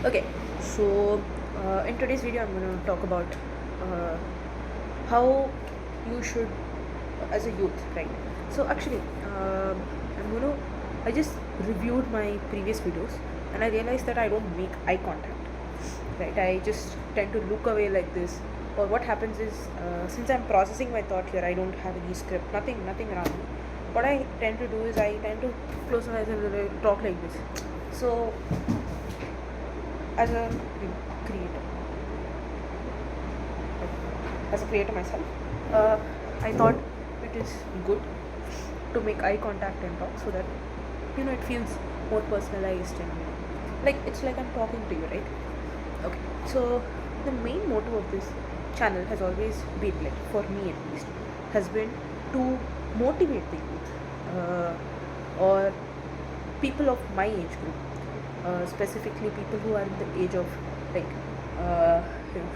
Okay, so in today's video, I'm going to talk about uh, how you should, as a youth, right? So actually, I'm going to. I just reviewed my previous videos, and I realized that I don't make eye contact, right? I just tend to look away like this. Or what happens is, since I'm processing my thought here, I don't have any script, nothing around me. What I tend to do is I tend to close my eyes and talk like this. So as a creator, as a creator myself, I thought it is good to make eye contact and talk so that it feels more personalized and like it's like I'm talking to you, right? Okay, so the main motto of this channel has always been, like for me at least, has been to motivate the youth, or people of my age group, specifically people who are in the age of like uh,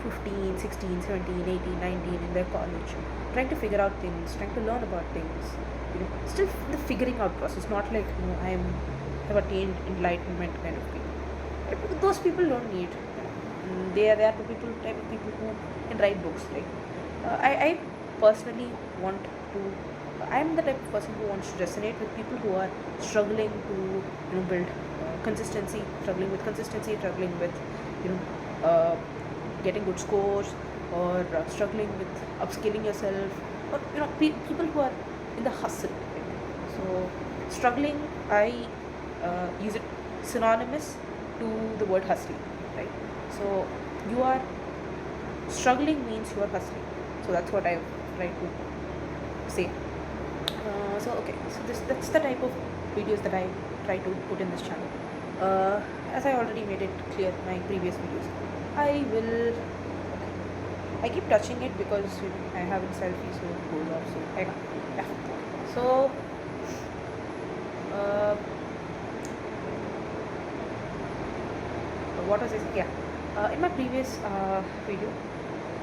15, 16, 17, 18, 19 in their college, trying to figure out things, trying to learn about things, still the figuring out process, not like have attained enlightenment kind of thing. Those people don't need, they are the people, type of people who can write books, like I personally want to, I'm the type of person who wants to resonate with people who are struggling to build consistency, struggling with you know getting good scores, or struggling with upskilling yourself, or people who are in the hustle, right? So struggling, I use it synonymous to the word hustling, right? So you are struggling means you are hustling. So that's what I try to say. So okay, so that's the type of videos that I try to put in this channel. As I already made it clear in my previous videos, I will. Okay, I keep touching it because I have it selfie, so it goes off. So I can't. Yeah. So uh, what was I saying? Yeah. In my previous video,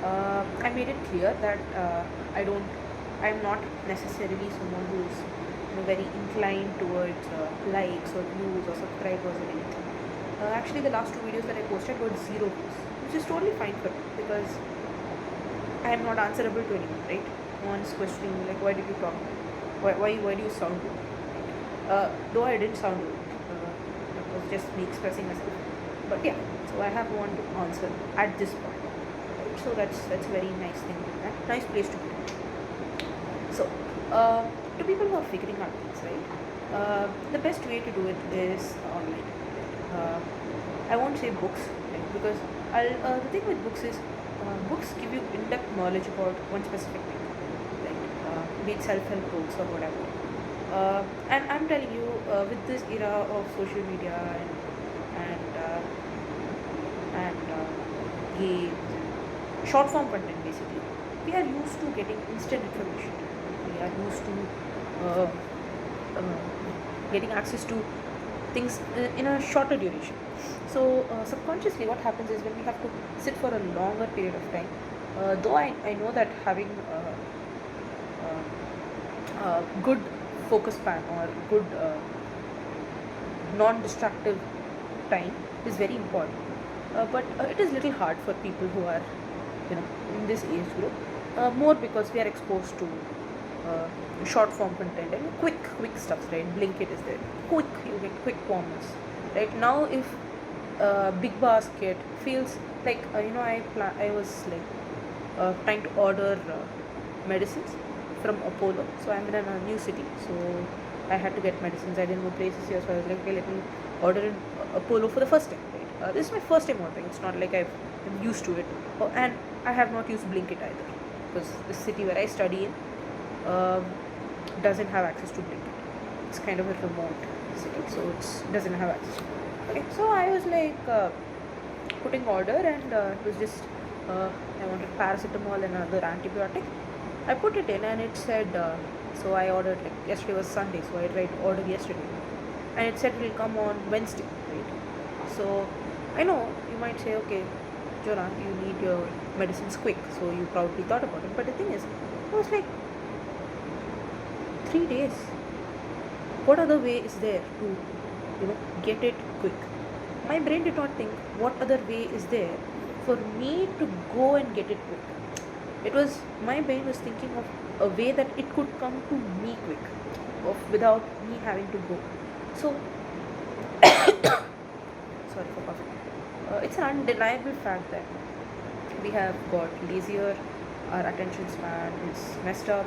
I made it clear that I'm not necessarily someone who's very inclined towards likes or views or subscribers or anything. Actually, the last two videos that I posted got 0 views, which is totally fine for me because I am not answerable to anyone, right? No one's questioning me like, why did you talk? Why do you sound good? Though I didn't sound good, it was just me expressing myself. But yeah, so I have one to answer at this point. Right? So that's a very nice thing, nice place to be. So, to people who are figuring out things, right? The best way to do it is online. Uh, I won't say books, right? Because the thing with books is books give you in-depth knowledge about one specific thing, right? Be it self-help books or whatever. And I'm telling you, with this era of social media and games and short form content, basically, we are used to getting instant information. We are used to uh, uh, getting access to things in a shorter duration. So subconsciously, what happens is when we have to sit for a longer period of time, though I know that having good focus span or good non-destructive time is very important. But it is little hard for people who are, in this age group, more because we are exposed to short form content and quick stuff, right? Blinkit is there, quick, you get quick commerce, right? Now if Big Basket feels like, I was like trying to order medicines from Apollo. So I'm in a new city, so I had to get medicines. I didn't know places here, so I was like, okay, let me order in Apollo for the first time. Right? This is my first time ordering. It's not like I'm used to it. Oh, and I have not used Blinkit either because the city where I study in um, doesn't have access to Blinkit. It's kind of a remote city, so it doesn't have access. Okay, so I was like putting order, and it was just I wanted paracetamol and another antibiotic. I put it in, and it said. So I ordered, like yesterday was Sunday, so I tried to order yesterday, and it said it will come on Wednesday, right? So I know you might say, okay, Jonah, you need your medicines quick, so you probably thought about it. But the thing is, I was like, 3 days. What other way is there to, get it quick? my brain did not think what other way is there for me to go and get it quick. It was my brain was thinking of a way that it could come to me quick, of without me having to go. So sorry for coughing. It's an undeniable fact that we have got lazier, our attention span is messed up.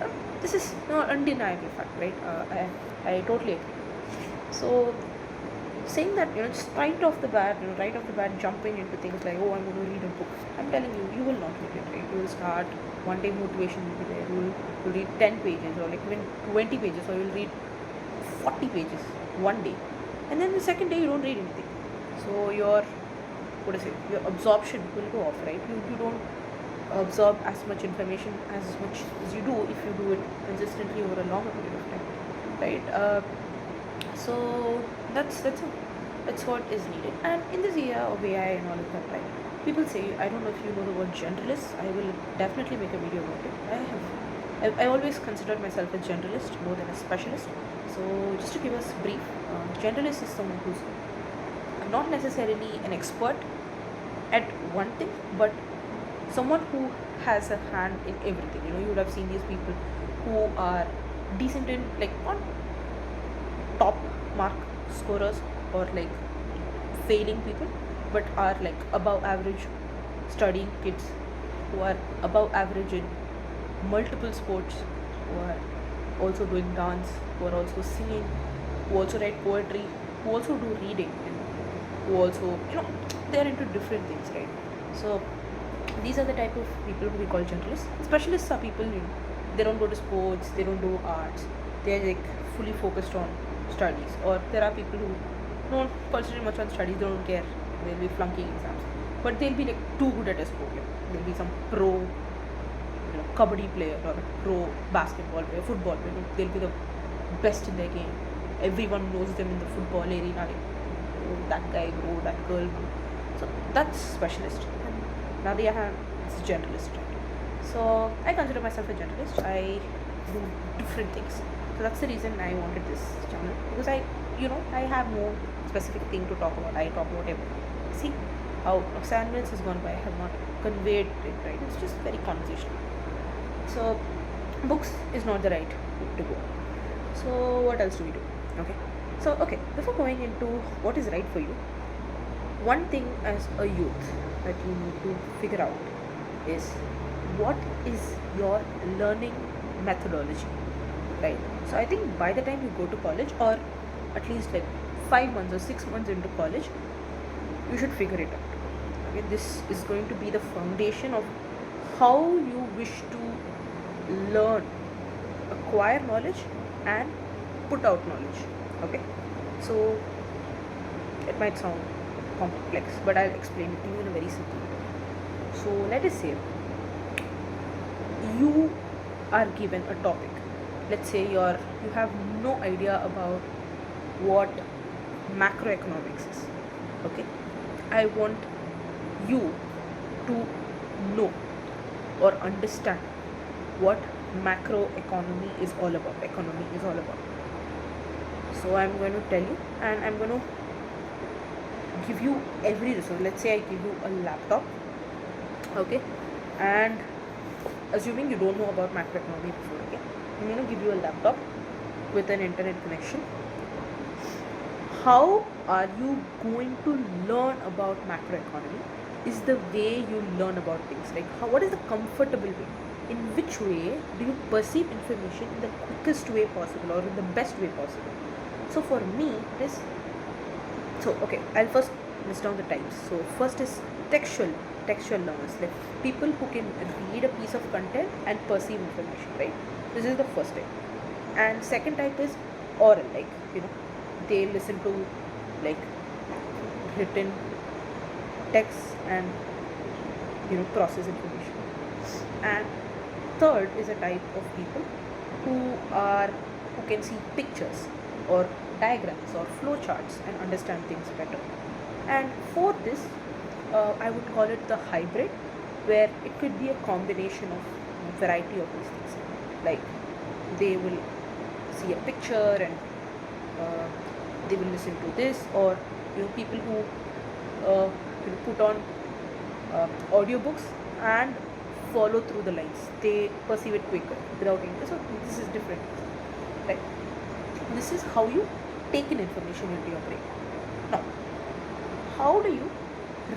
Uh, this is no undeniable fact, right? I totally agree. So saying that, just right off the bat, jumping into things like, oh, I'm going to read a book. I'm telling you, you will not read it, right? You will start one day motivation will be there. You'll read 10 pages or like even 20 pages, or you'll read 40 pages one day, and then the second day you don't read anything. So your absorption will go off, right? You don't absorb as much information as much as you do if you do it consistently over a longer period of time, right? So that's what is needed. And in this era of AI and all of that, right? People say, I don't know if you know the word generalist. I will definitely make a video about it. I always considered myself a generalist more than a specialist. So just to give us brief, generalist is someone who's not necessarily an expert at one thing, but someone who has a hand in everything. You would have seen these people who are decent in, like, not top mark scorers or like failing people, but are like above average studying kids, who are above average in multiple sports, who are also doing dance, who are also singing, who also write poetry, who also do reading, and who also, they're into different things, right? So these are the type of people who we call generalists. Specialists are people, they don't go to sports, they don't do arts, they're like fully focused on studies. Or there are people who don't concentrate much on studies, they don't care, they'll be flunking exams, but they'll be like too good at a sport. Like they'll be some pro, kabaddi player or a pro basketball player, football player. They'll be the best in their game. Everyone knows them in the football arena. Like, oh, that guy, oh, that girl. So that's specialist. And Nadia is generalist, right? So I consider myself a generalist. I do different things. So that's the reason I wanted this channel, because I have no specific thing to talk about. I talk about everything. See how 7 minutes has gone by. I have not conveyed it, right? It's just very conversational. So books is not the right way to go. So what else do we do? Okay, before going into what is right for you, one thing as a youth that you need to figure out is what is your learning methodology, right? So I think by the time you go to college, or at least like 5 months or 6 months into college, you should figure it out. Okay, this is going to be the foundation of how you wish to learn, acquire knowledge, and put out knowledge. Okay, so it might sound complex, but I'll explain it to you in a very simple way. So let us say you are given a topic. Let's say you have no idea about what macroeconomics is. Okay, I want you to know or understand what macroeconomy is all about. Economy is all about. So I'm going to tell you, and I'm going to give you every resource. Let's say I give you a laptop, okay, and assuming you don't know about macroeconomy before, okay, I'm going to give you a laptop with an internet connection. How are you going to learn about macroeconomy is the way you learn about things. Like, what is the comfortable way? In which way do you perceive information in the quickest way possible, or in the best way possible? So for me, it is, okay, I'll first list down the types. So first is textual learners, like people who can read a piece of content and perceive information, right? This is the first type. And second type is oral, like, they listen to like written text and process information. And third is a type of people who can see pictures or diagrams or flow charts and understand things better. And fourth is, I would call it the hybrid, where it could be a combination of a variety of these things. Like, they will see a picture and they will listen to this, or People who put on audiobooks and follow through the lines. They perceive it quicker without English. So this is different, right? This is how you take in information into your brain. Now, how do you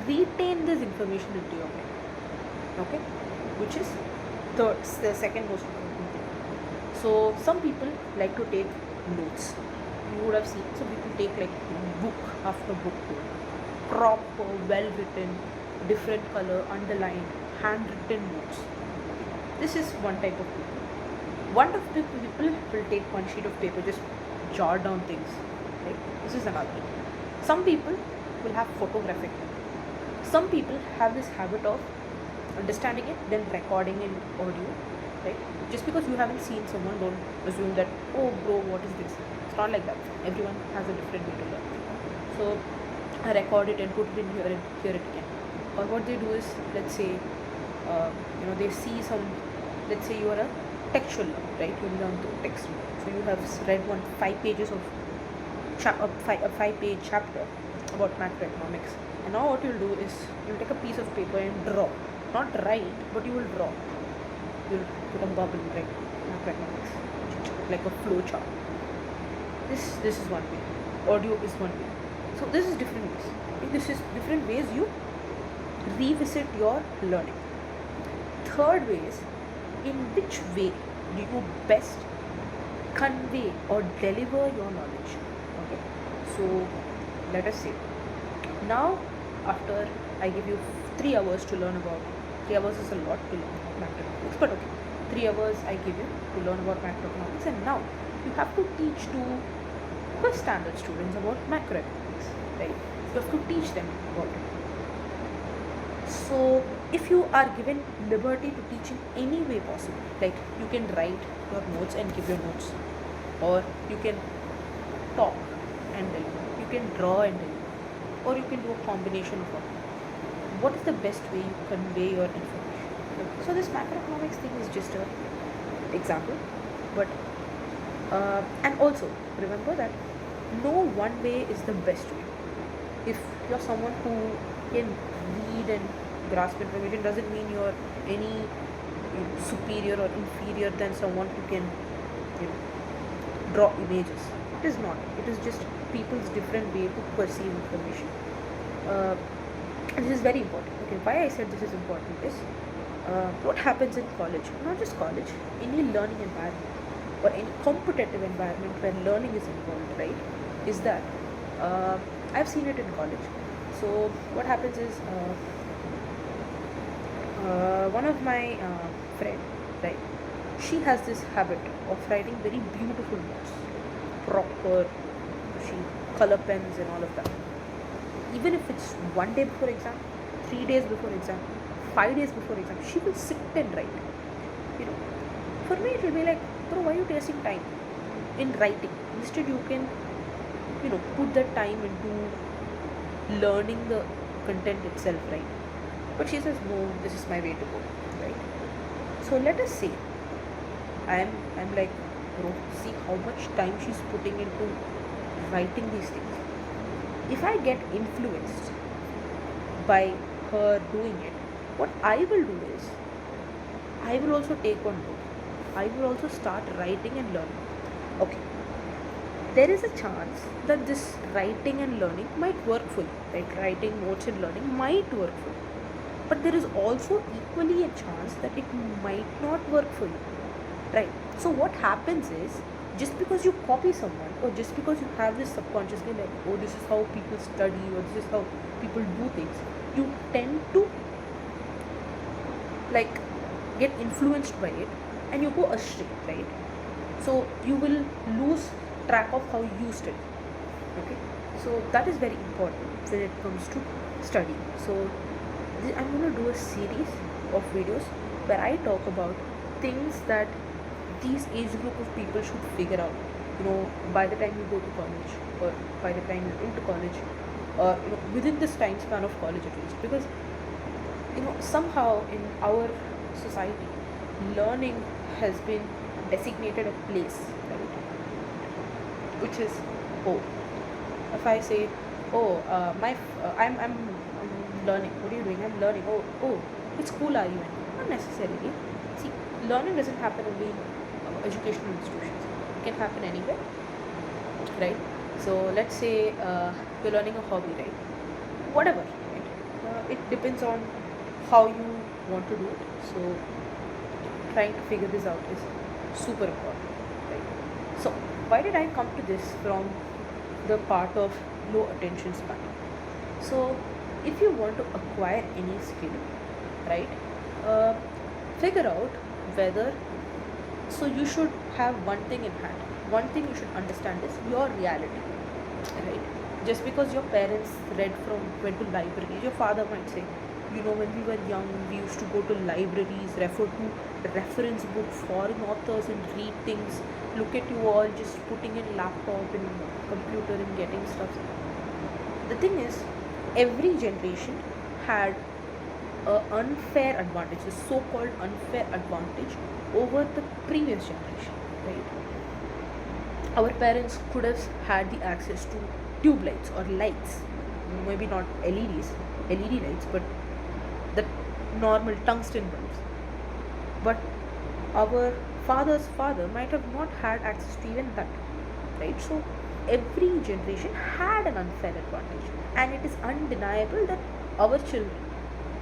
retain this information into your brain? Okay, which is the second most important thing. So some people like to take notes. You would have seen some people take like book after book, proper, well written, different color, underlined, handwritten notes. This is one type of people. One of the people will take one sheet of paper, just jot down things. Right? This is another. Some people will have photographic. Some people have this habit of understanding it, then recording in audio. Right? Just because you haven't seen someone, don't assume that, oh bro, what is this? It's not like that. Everyone has a different way to learn. So I record it and put it in here and hear it again. Or what they do is, let's say, they see some, let's say you are a textual learner, right? You learn through text. So you have read 5 pages of a 5-page chapter about macroeconomics. And now what you'll do is you'll take a piece of paper and draw. Not write, but you will draw. You'll put a bubble, right? Macroeconomics, like a flow chart. This is one way. Audio is one way. So this is different ways. This is different ways you revisit your learning. Third way is, in which way do you best convey or deliver your knowledge? Okay. So let us say now after I give you 3 hours to learn about, 3 hours is a lot to learn about macroeconomics, but okay, 3 hours I give you to learn about macroeconomics, and now you have to teach to first standard students about macroeconomics, right? You have to teach them about it. So if you are given liberty to teach in any way possible, like you can write your notes and give your notes, or you can talk and deliver, you can draw and deliver, or you can do a combination of all. What is the best way you convey your information? So this macroeconomics thing is just an example, but and also remember that no one way is the best way. If you're someone who can read and grasp information, doesn't mean you're any superior or inferior than someone who can draw images. It is not. It is just people's different way to perceive information. This is very important. Okay, why I said this is important is what happens in college, not just college, any learning environment or any competitive environment where learning is involved, right? Is that I've seen it in college. So what happens is one of my friend, right? She has this habit of writing very beautiful notes, proper, she color pens and all of that. Even if it's 1 day before exam, 3 days before exam, 5 days before exam, she will sit and write. For me it will be like, bro, why are you wasting time in writing? Instead you can, put that time into learning the content itself, right? But she says, no, this is my way to go, right? So let us say I'm like, bro, see how much time she's putting into writing these things. If I get influenced by her doing it, what I will do is I will also take on board. I will also start writing and learning. Okay. There is a chance that this writing and learning might work for you. Like writing notes and learning might work for you. But there is also equally a chance that it might not work for you. Right? So what happens is, just because you copy someone, or just because you have this subconsciously like, oh, this is how people study, or this is how people do things, you tend to like get influenced by it and you go astray, right? So you will lose track of how you study. Okay, so that is very important when it comes to study. So I'm going to do a series of videos where I talk about things that these age group of people should figure out, by the time you go to college, or by the time you're into college, or within this time span of college at least. Because somehow in our society, learning has been designated a place, right? Which is, oh, if I say I'm learning. What are you doing? I'm learning. Oh, which school are you in? Not necessarily. See, learning doesn't happen only in educational institutions. It can happen anywhere, right? So let's say you're learning a hobby, right? Whatever, right? It depends on how you want to do it. So trying to figure this out is super important, right? So why did I come to this from the part of low attention span? So if you want to acquire any skill, right, uh, figure out whether, so you should have one thing in hand. One thing you should understand is your reality, right? Just because your parents went to libraries, your father might say, when we were young, we used to go to libraries, refer to reference books, foreign authors, and read things. Look at you all just putting in laptop and computer and getting stuff. The thing is, every generation had a unfair advantage, the so-called unfair advantage over the previous generation, right? Our parents could have had the access to tube lights or lights, maybe not led lights, but the normal tungsten bulbs. But our father's father might have not had access to even that, right? So every generation had an unfair advantage, and it is undeniable that our children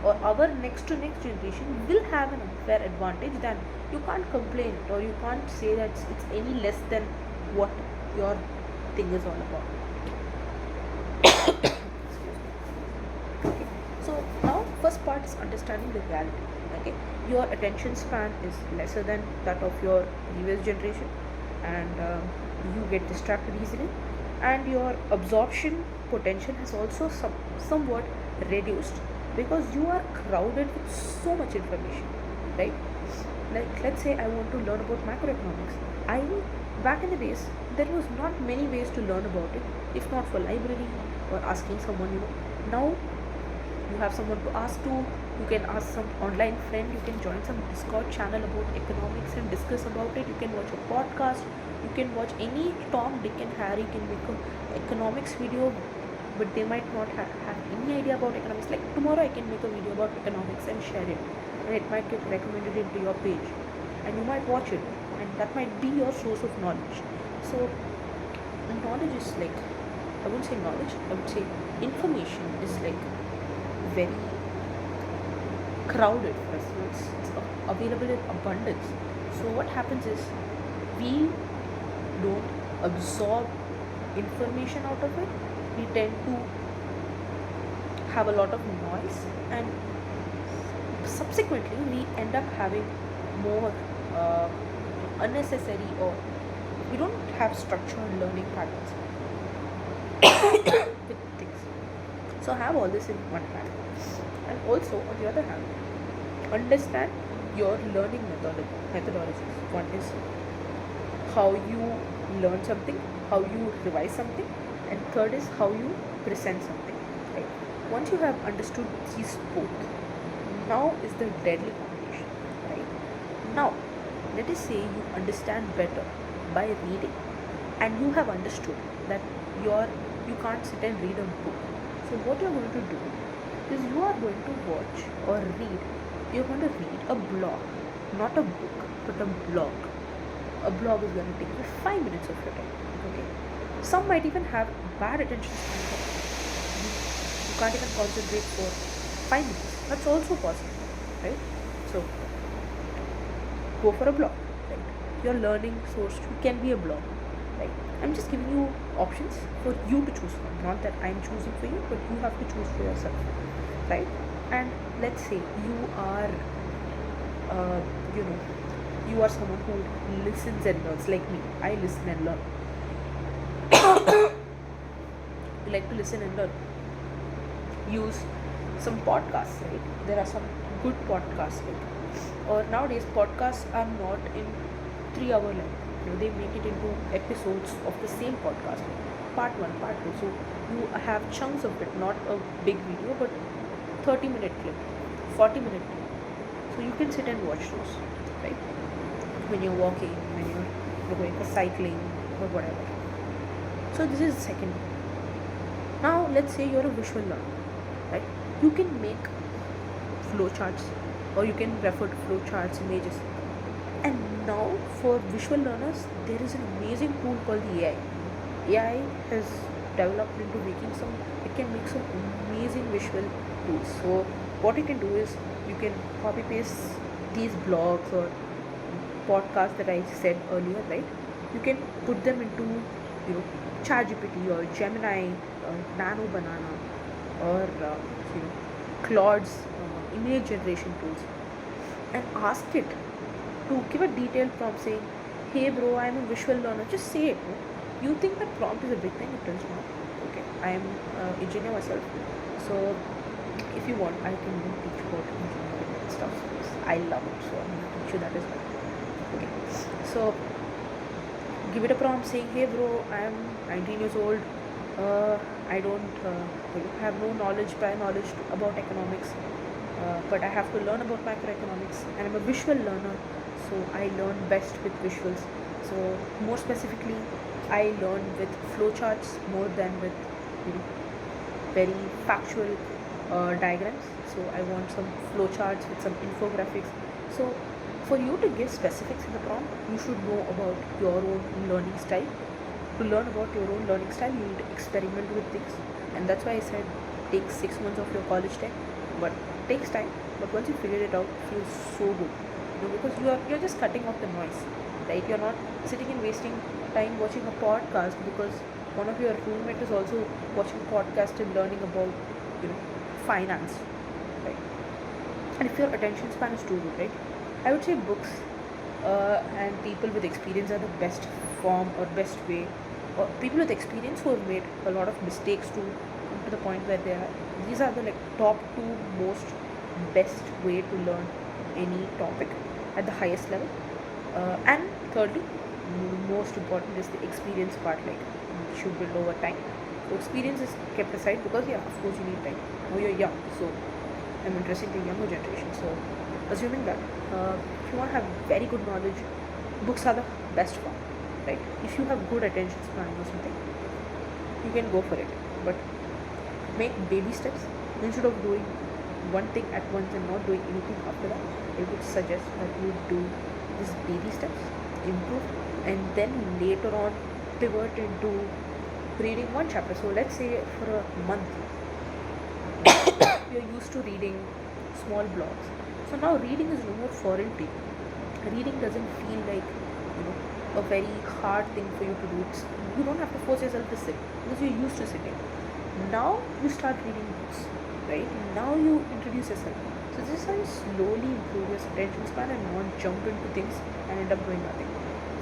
or our next to next generation will have an unfair advantage. Then you can't complain it, or you can't say that it's any less than what your thing is all about. Excuse me. Okay. So now first part is understanding the reality. Okay, your attention span is lesser than that of your previous generation, and you get distracted easily, and your absorption potential has also somewhat reduced because you are crowded with so much information, right? Like, let's say I want to learn about macroeconomics. I Back in the days, there was not many ways to learn about it, if not for library or asking someone. Now you have someone to ask to. You can ask some online friend. You can join some Discord channel about economics and discuss about it. You can watch a podcast. You can watch any Tom, Dick and Harry can make a economics video, but they might not have any idea about economics. Like tomorrow I can make a video about economics and share it, and it might get recommended into your page, and you might watch it, and that might be your source of knowledge. So knowledge is like, I wouldn't say knowledge, I would say information is like very crowded for us. It's available in abundance. So what happens is we don't absorb information out of it. We tend to have a lot of noise, and subsequently we end up having more uh, unnecessary, or we don't have structured learning patterns with things. So have all this in one hand, and also on the other hand, understand your learning methodologies. One is how you learn something, how you revise something, and third is how you present something, right? Once you have understood these both, now is the deadly combination, right? Now let us say you understand better by reading, and you have understood that you can't sit and read a book. So what you're going to do is you are going to watch or read, you're going to read a blog, not a book, but a blog. A blog is going to take you 5 minutes of your time. Okay, some might even have bad attention span. You can't even concentrate for 5 minutes. That's also possible, right? So go for a blog, right? Your learning source can be a blog, right? I'm just giving you options for you to choose from, not that I'm choosing for you, but you have to choose for yourself, right? And let's say you are uh, you know you are someone who listens and learns, like me. I listen and learn. You like to listen and learn. Use some podcasts, right? There are some good podcasts, like, or nowadays podcasts are not in 3 hour length. They make it into episodes of the same podcast, part 1, part 2. So you have chunks of it, not a big video, but 30-minute clip, 40-minute clip. So you can sit and watch those, right? When you're walking, when you're going for cycling or whatever. So this is the second one. Now let's say you're a visual learner, right? You can make flowcharts, or you can refer to flowcharts, images. And now for visual learners, there is an amazing tool called the AI. AI has developed into making some, it can make some amazing visual tools. So what you can do is you can copy paste these blogs or podcasts that I said earlier, right? You can put them into, ChatGPT or Gemini or Nano Banana or Claude's image generation tools, and ask it to give a detailed prompt saying, "Hey bro, I'm a visual learner." Just say it. No? You think that prompt is a big thing? It is not. Okay, I am engineer myself, so if you want, I can teach you about engineering and stuff. I love it, so I'm going to teach you that as well. Okay, so give it a prompt saying, "Hey bro, I'm 19 years old. I don't have no prior knowledge about economics, but I have to learn about macroeconomics, and I'm a visual learner, so I learn best with visuals. So more specifically, I learn with flowcharts more than with very factual diagrams. So I want some flowcharts with some infographics." So for you to give specifics in the prompt, you should know about your own learning style. To learn about your own learning style, you need to experiment with things, and that's why I said take 6 months of your college time, but it takes time. But once you figure it out, it feels so good, because you're just cutting off the noise, right? You're not sitting and wasting time watching a podcast because one of your roommate is also watching podcast and learning about finance, right? And if your attention span is too good, right, I would say books and people with experience are the best form or best way, or people with experience who have made a lot of mistakes to come to the point where they are. These are the like top two most best way to learn any topic at the highest level. And thirdly, most important is the experience part, like you should build over time. So experience is kept aside because yeah, of course you need time. Now you're young, so I'm addressing the younger generation. So assuming that if you want to have very good knowledge, books are the best form, right? If you have good attention span or something, you can go for it, but make baby steps instead of doing one thing at once and not doing anything after that. I would suggest that you do these baby steps, improve, and then later on pivot into reading one chapter. So let's say for a month you're used to reading small blogs. So now reading is no more foreign to you. Reading doesn't feel like a very hard thing for you to do. You don't have to force yourself to sit because you're used to sitting. Now you start reading books, right? Now you introduce yourself. So this is how you slowly improve your attention span and not jump into things and end up doing nothing.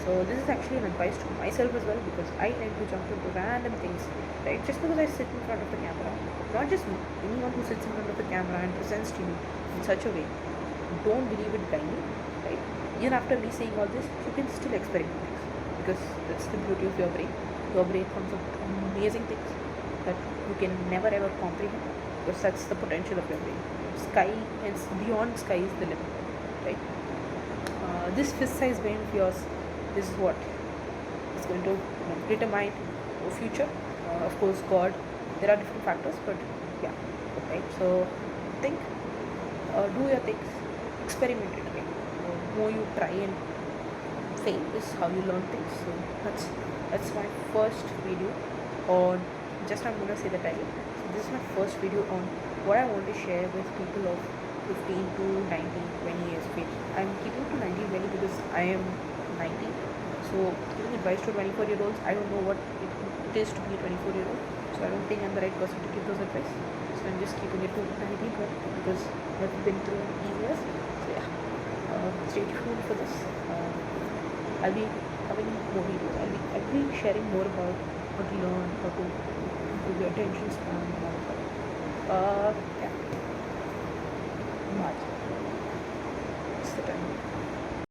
So this is actually an advice to myself as well, because I tend to jump into random things, right? Just because I sit in front of the camera. Not just me, anyone who sits in front of the camera and presents to you in such a way, don't believe it blindly, right? Even after me saying all this, you can still experiment things, because that's the beauty of your brain. Your brain comes up with amazing things that you can never ever comprehend, because that's the potential of your brain. Sky and beyond sky is the limit, right? This fist-sized brain of yours, this is what is going to determine your future. Of course, God. There are different factors, but yeah, right. So think, do your things, experiment it. Right? The more you try and fail is how you learn things. So that's my first video on. Just I'm gonna say the title. So this is my first video on what I want to share with people of 15 to 19, 20 years of age. I'm keeping to 19 20 because I am 19. So giving advice to 24-year-olds, I don't know what it is to be a 24-year-old. So I don't think I'm the right person to give those advice. So I'm just keeping it to 19 because I've been through years. So yeah, stay tuned for this. I'll be coming in more videos. I'll be sharing more about how to learn, how to improve your attention span and all of that. Yeah. March. What's the time?